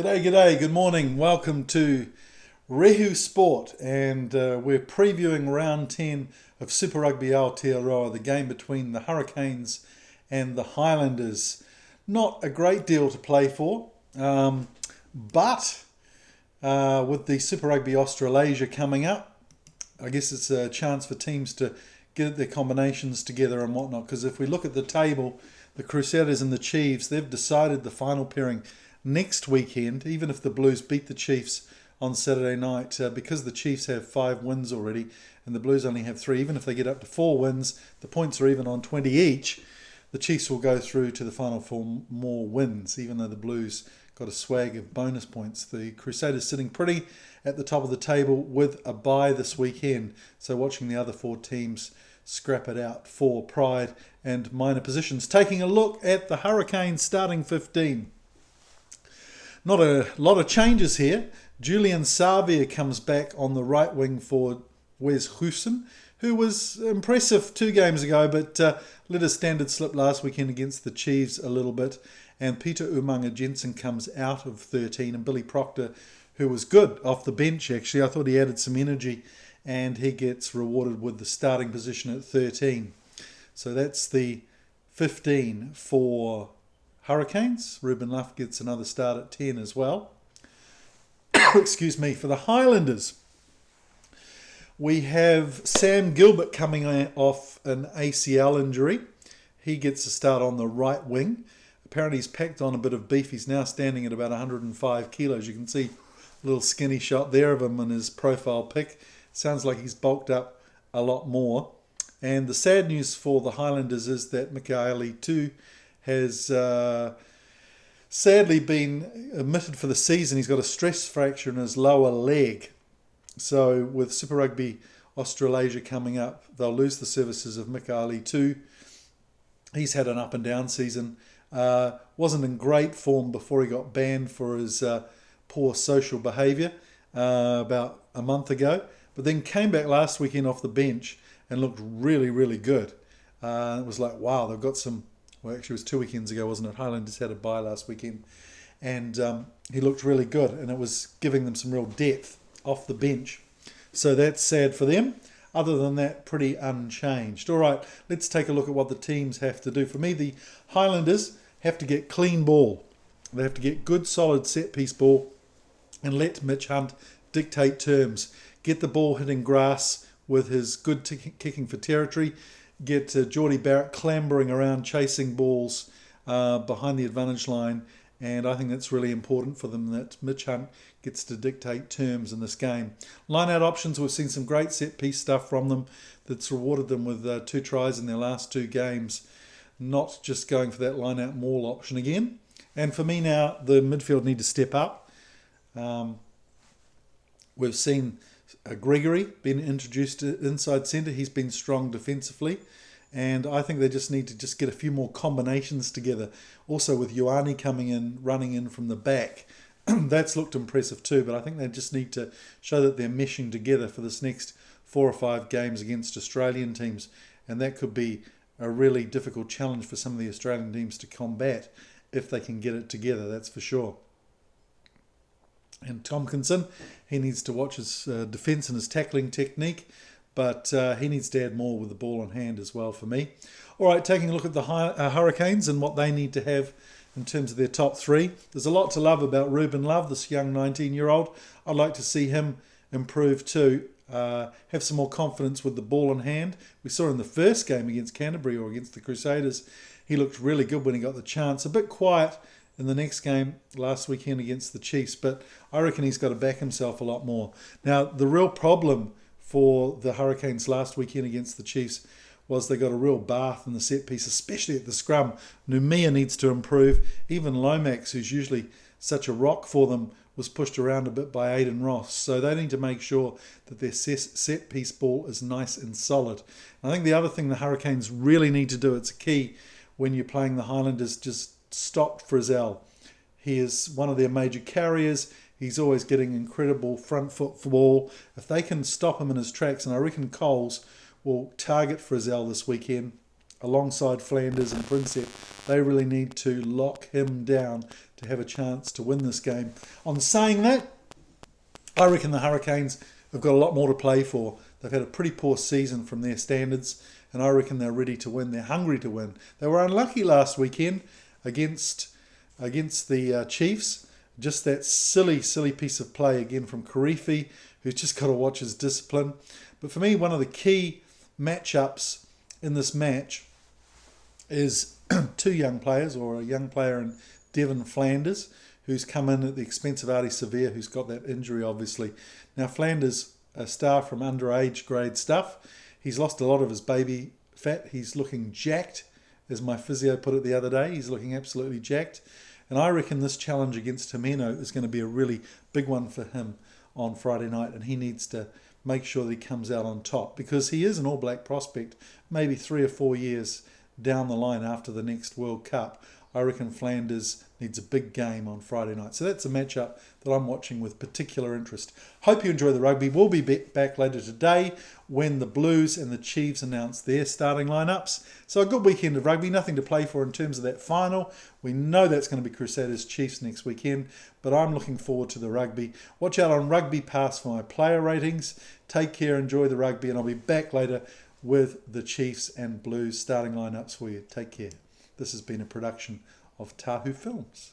G'day, good morning. Welcome to Rehu Sport, and we're previewing round 10 of Super Rugby Aotearoa, the game between the Hurricanes and the Highlanders. Not a great deal to play for, but with the Super Rugby Australasia coming up, I guess it's a chance for teams to get their combinations together and whatnot, because if we look at the table, the Crusaders and the Chiefs, they've decided the final pairing next weekend, even if the Blues beat the Chiefs on Saturday night, because the Chiefs have 5 wins already and the Blues only have 3. Even if they get up to 4 wins, the points are even on 20 each. The Chiefs will go through to the final for more wins, even though the Blues got a swag of bonus points. The Crusaders sitting pretty at the top of the table with a bye this weekend, so watching the other 4 teams scrap it out for pride and minor positions. Taking a look at the Hurricanes starting 15. Not a lot of changes here. Julian Savia comes back on the right wing for Wes Goosen, who was impressive 2 games ago, but let his standard slip last weekend against the Chiefs a little bit. And Peter Umanga Jensen comes out of 13, and Billy Proctor, who was good off the bench actually. I thought he added some energy, and he gets rewarded with the starting position at 13. So that's the 15 for Hurricanes. Ruben Luff gets another start at 10 as well. Excuse me. For the Highlanders, we have Sam Gilbert coming off an ACL injury. He gets a start on the right wing. Apparently he's packed on a bit of beef. He's now standing at about 105 kilos. You can see a little skinny shot there of him in his profile pic. Sounds like he's bulked up a lot more. And the sad news for the Highlanders is that Mikaeli too has sadly been omitted for the season. He's got a stress fracture in his lower leg. So with Super Rugby Australasia coming up, they'll lose the services of Mikaeli too. He's had an up and down season. Wasn't in great form before he got banned for his poor social behaviour about a month ago. But then came back last weekend off the bench and looked really, really good. It was like, wow, they've got some... Well, actually, it was 2 weekends ago, wasn't it? Highlanders had a bye last weekend. And he looked really good, and it was giving them some real depth off the bench. So that's sad for them. Other than that, pretty unchanged. All right, let's take a look at what the teams have to do. For me, the Highlanders have to get clean ball. They have to get good, solid set-piece ball and let Mitch Hunt dictate terms. Get the ball hitting grass with his good kicking for territory. Get Geordie Barrett clambering around, chasing balls behind the advantage line. And I think that's really important for them, that Mitch Hunt gets to dictate terms in this game. Line-out options, we've seen some great set-piece stuff from them that's rewarded them with 2 tries in their last 2 games. Not just going for that line-out maul option again. And for me now, the midfield need to step up. We've seen Gregory being introduced to inside centre. He's been strong defensively. And I think they just need to just get a few more combinations together. Also with Ioane coming in, running in from the back. That's looked impressive too, but I think they just need to show that they're meshing together for this next 4 or 5 games against Australian teams. And that could be a really difficult challenge for some of the Australian teams to combat if they can get it together, that's for sure. And Tompkinson, he needs to watch his defence and his tackling technique, but he needs to add more with the ball in hand as well for me. All right, taking a look at the Hurricanes and what they need to have in terms of their top 3. There's a lot to love about Ruben Love, this young 19-year-old. I'd like to see him improve too, have some more confidence with the ball in hand. We saw in the first game against Canterbury or against the Crusaders, he looked really good when he got the chance. A bit quiet in the next game last weekend against the Chiefs, but I reckon he's got to back himself a lot more. Now, the real problem for the Hurricanes last weekend against the Chiefs was they got a real bath in the set piece, especially at the scrum. Numia needs to improve. Even Lomax, who's usually such a rock for them, was pushed around a bit by Aidan Ross. So they need to make sure that their set piece ball is nice and solid. And I think the other thing the Hurricanes really need to do, it's a key when you're playing the Highlanders, just stop Frizzell. He is one of their major carriers. He's always getting incredible front foot ball. If they can stop him in his tracks, and I reckon Coles will target Frizzell this weekend alongside Flanders and Prinsep, they really need to lock him down to to have a chance to win this game. On saying that, I reckon the Hurricanes have got a lot more to play for. They've had a pretty poor season from their standards, and I reckon they're ready to win. They're hungry to win. They were unlucky last weekend against the Chiefs. Just that silly piece of play again from Karifi, who's just got to watch his discipline. But for me, one of the key matchups in this match is two young players, or a young player in Devon Flanders, who's come in at the expense of Artie Severe, who's got that injury, obviously. Now, Flanders, a star from underage grade stuff. He's lost a lot of his baby fat. He's looking jacked, as my physio put it the other day. He's looking absolutely jacked. And I reckon this challenge against Himeno is going to be a really big one for him on Friday night, and he needs to make sure that he comes out on top, because he is an All Black prospect, maybe 3 or 4 years down the line after the next World Cup. I reckon Flanders needs a big game on Friday night. So that's a matchup that I'm watching with particular interest. Hope you enjoy the rugby. We'll be back later today when the Blues and the Chiefs announce their starting lineups. So a good weekend of rugby, nothing to play for in terms of that final. We know that's going to be Crusaders Chiefs next weekend, but I'm looking forward to the rugby. Watch out on Rugby Pass for my player ratings. Take care, enjoy the rugby, and I'll be back later with the Chiefs and Blues starting lineups for you. Take care. This has been a production of Tahu Films.